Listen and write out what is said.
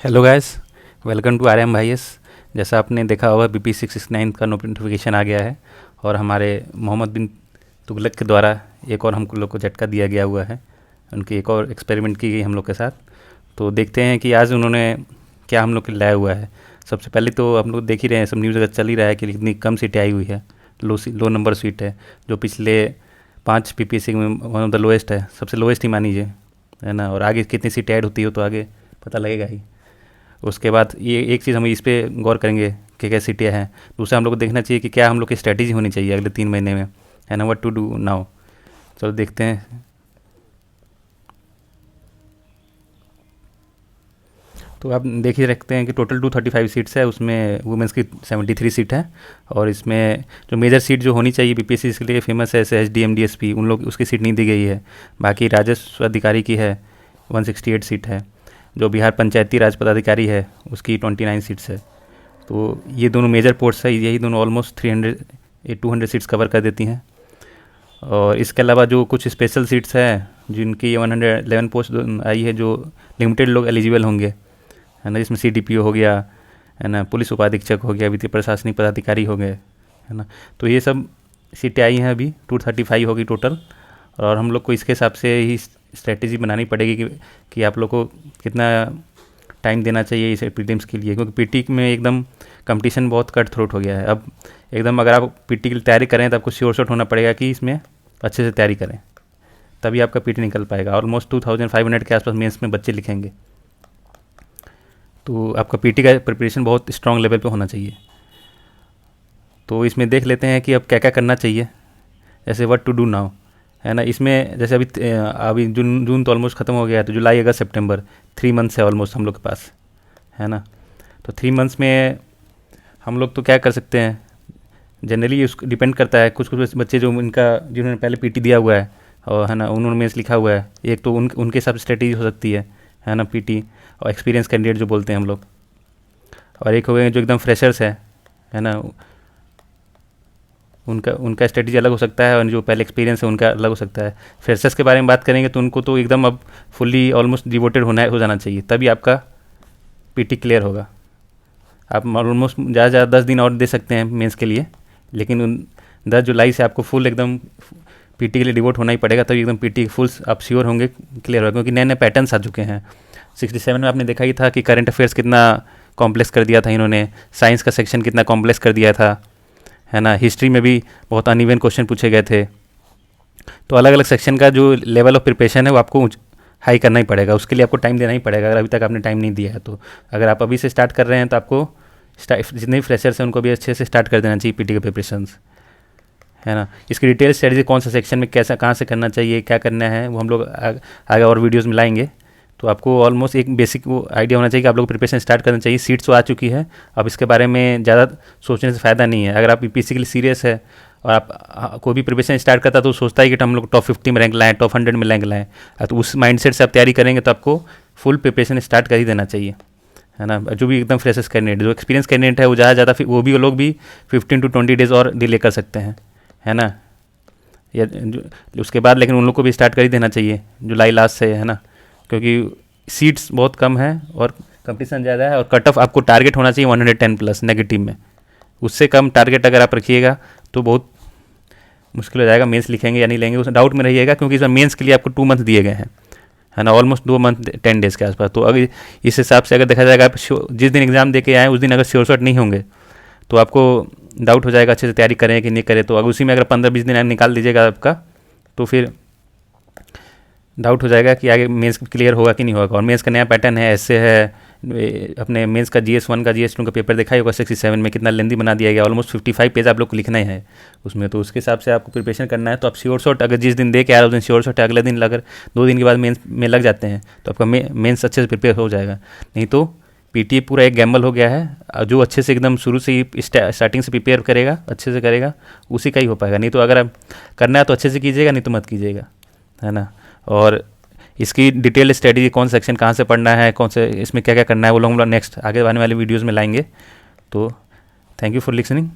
Hello guys, welcome to R M भाई S. जैसा आपने देखा होगा बीपी 669 का नोटिफिकेशन आ गया है और हमारे मोहम्मद बिन तुगलक के द्वारा एक और हम लोग को झटका दिया गया हुआ है। उनकी एक और एक्सपेरिमेंट की गई हम लोग के साथ। तो देखते हैं कि आज उन्होंने क्या हम लोग के लिए लाया हुआ है। सबसे पहले तो हम लोग देख ही रहे हैं, सब न्यूज़ अगर चल ही रहा है कि कितनी कम सीटें आई हुई है। लो नंबर सीट है, जो पिछले 5 पीपीएससी में वन ऑफ द लोएस्ट है, सबसे लोएस्ट ही मानीजिए, है ना। और आगे कितनी सीटें ऐड होती हो तो आगे पता लगेगा ही। उसके बाद ये एक चीज़ हम इस पे गौर करेंगे कि क्या सीटें हैं। दूसरा हम लोग को देखना चाहिए कि क्या हम लोग की स्ट्रैटेजी होनी चाहिए अगले 3 महीने में, है ना, व्हाट टू डू नाउ। चलो देखते हैं। तो आप देख ही रखते हैं कि टोटल 235 सीट्स है, उसमें वुमेंस की 73 सीट है। और इसमें जो मेजर सीट जो होनी चाहिए बीपीएससी के लिए फेमस है, जैसे S D M D S P, उन लोग उसकी सीट नहीं दी गई है। बाकी राजस्व अधिकारी की है 168 सीट है। जो बिहार पंचायती राज पदाधिकारी है उसकी 29 सीट्स है। तो ये दोनों मेजर पोस्ट्स है, यही दोनों ऑलमोस्ट 200 सीट्स कवर कर देती हैं। और इसके अलावा जो कुछ स्पेशल सीट्स हैं जिनकी 111 पोस्ट आई है, जो लिमिटेड लोग एलिजिबल होंगे, है ना, जिसमें सीडीपीओ हो गया, है ना, पुलिस उपाधीक्षक हो गया, वित्तीय प्रशासनिक पदाधिकारी हो गए, है ना। तो ये सब सीटें आई हैं अभी, 235 होगी टोटल। और हम लोग को इसके हिसाब से ही स्ट्रेटेजी बनानी पड़ेगी कि आप लोग को कितना टाइम देना चाहिए इस प्रीलिम्स के लिए, क्योंकि पीटी में एकदम कंपटीशन बहुत कट थ्रोट हो गया है अब। एकदम अगर आप पीटी की तैयारी करें तो आपको श्योर शॉट होना पड़ेगा कि इसमें अच्छे से तैयारी करें, तभी आपका पीटी निकल पाएगा। ऑलमोस्ट 2500 के आसपास मेंस में बच्चे लिखेंगे। तो आपका पीटी का प्रिपरेशन बहुत स्ट्रॉन्ग लेवल पे होना चाहिए। तो इसमें देख लेते हैं कि अब क्या क्या करना चाहिए, जैसे व्हाट टू डू नाउ, है ना। इसमें जैसे अभी जून तो ऑलमोस्ट ख़त्म हो गया है, तो जुलाई अगस्त सितंबर 3 मंथ्स है ऑलमोस्ट हम लोग के पास, है ना। तो 3 मंथ्स में हम लोग तो क्या कर सकते हैं, जनरली उसको डिपेंड करता है। कुछ कुछ बच्चे जो जिन्होंने पहले पीटी दिया हुआ है और, है ना, उन्होंने मेंस लिखा हुआ है, एक तो उनके हिसाब से स्ट्रेटेजी हो सकती है ना, पीटी और एक्सपीरियंस कैंडिडेट जो बोलते हैं हम लोग। और एक हो गए जो एकदम फ्रेशर्स है ना, उनका उनका स्ट्रेटेजी अलग हो सकता है, और जो पहले एक्सपीरियंस है उनका अलग हो सकता है। फ्रेशर्स के बारे में बात करेंगे तो उनको तो एकदम अब फुल्ली ऑलमोस्ट डिवोटेड हो जाना चाहिए, तभी आपका पीटी क्लियर होगा। आप ऑलमोस्ट ज़्यादा से ज़्यादा 10 दिन और दे सकते हैं मेंस के लिए, लेकिन 10 जुलाई से आपको फुल एकदम पीटी के लिए डिवोट होना ही पड़ेगा, तभी एकदम पीटी फुल आप श्योर होंगे क्लियर होगा। क्योंकि नए नए पैटर्न्स आ चुके हैं। 67 में आपने देखा ही था कि करंट अफेयर्स कितना कॉम्प्लेक्स कर दिया था इन्होंने, साइंस का सेक्शन कितना कॉम्प्लेक्स कर दिया था, है ना। हिस्ट्री में भी बहुत अनइवन क्वेश्चन पूछे गए थे। तो अलग अलग सेक्शन का जो लेवल ऑफ प्रिपरेशन है वो आपको हाई करना ही पड़ेगा, उसके लिए आपको टाइम देना ही पड़ेगा, अगर अभी तक आपने टाइम नहीं दिया है तो। अगर आप अभी से स्टार्ट कर रहे हैं तो आपको जितने भी फ्रेशर्स हैं उनको भी अच्छे से स्टार्ट कर देना चाहिए पीटी के प्रिपरेशंस, है ना। इसकी डिटेल स्ट्रेटजी कौन सा सेक्शन में कैसा कहाँ से करना चाहिए, क्या करना है, वो हम लोग आगे और वीडियोज़ में लाएंगे। तो आपको ऑलमोस्ट एक बेसिक वो आइडिया होना चाहिए कि आप लोग प्रिपरेशन स्टार्ट करना चाहिए। सीट्स तो आ चुकी है, अब इसके बारे में ज़्यादा सोचने से फ़ायदा नहीं है। अगर आप यूपीएससी के लिए सीरियस है और आप कोई भी प्रिपरेशन स्टार्ट करता है तो सोचता है कि हम लोग टॉप 50 में रैंक लाएँ, टॉप 100 में रैंक लाएँ, तो उस माइंडसेट से आप तैयारी करेंगे तो आपको फुल प्रिपरेशन स्टार्ट कर ही देना चाहिए, है ना। जो भी एकदम फ्रेशर्स कैंडिडेट, जो एक्सपीरियंस कैंडिडेट है वो ज़्यादा वो लोग भी 15 to 20 डेज़ और डिले कर सकते हैं, है ना। या उसके बाद लेकिन उन लोग को भी स्टार्ट कर ही देना चाहिए जुलाई लास्ट से, है ना। क्योंकि सीट्स बहुत कम है और कंपटीशन ज़्यादा है, और कट ऑफ आपको टारगेट होना चाहिए 110 प्लस नेगेटिव में। उससे कम टारगेट अगर आप रखिएगा तो बहुत मुश्किल हो जाएगा, मेंस लिखेंगे या नहीं लेंगे उस डाउट में रहिएगा। क्योंकि इस बार मेंस के लिए आपको 2 मंथ दिए गए हैं, है ना, ऑलमोस्ट 2 मंथ 10 डेज़ के आसपास। तो अगर इस हिसाब से अगर देखा जाएगा, आप जिस दिन एग्ज़ाम दे के आए उस दिन अगर श्योर शॉट नहीं होंगे तो आपको डाउट हो जाएगा अच्छे से तैयारी करें कि नहीं करें। तो अगर उसी में अगर 15-20 दिन निकाल दीजिएगा आपका, तो फिर डाउट हो जाएगा कि आगे मेंस क्लियर होगा कि नहीं होगा। और मेंस का नया पैटर्न है, ऐसे है अपने मेंस का GS1 का GS2 का पेपर देखा ही होगा 67 में, कितना लेंदी बना दिया गया, ऑलमोस्ट 55 पेज आप लोग को लिखना है उसमें। तो उसके हिसाब से आपको प्रिपरेशन करना है। तो आप श्योर शॉट अगर जिस दिन दे के आ रहे हो उस दिन श्योर शॉट है, अगले दिन अगर 2 दिन के बाद मेंस में लग जाते हैं तो आपका मेंस अच्छे से प्रिपेयर हो जाएगा। नहीं तो पीटी पूरा एक गैम्बल हो गया है। जो अच्छे से एकदम शुरू से ही स्टार्टिंग से प्रिपेयर करेगा, अच्छे से करेगा, उसी का ही हो पाएगा। नहीं तो अगर आप करना है तो अच्छे से कीजिएगा, नहीं तो मत कीजिएगा, है ना। और इसकी डिटेल स्ट्रेटजी कौन सेक्शन कहाँ से पढ़ना है, कौन से इसमें क्या क्या करना है, वो लोग हम लोग नेक्स्ट आगे आने वाले वीडियोज़ में लाएंगे। तो थैंक यू फॉर लिसनिंग।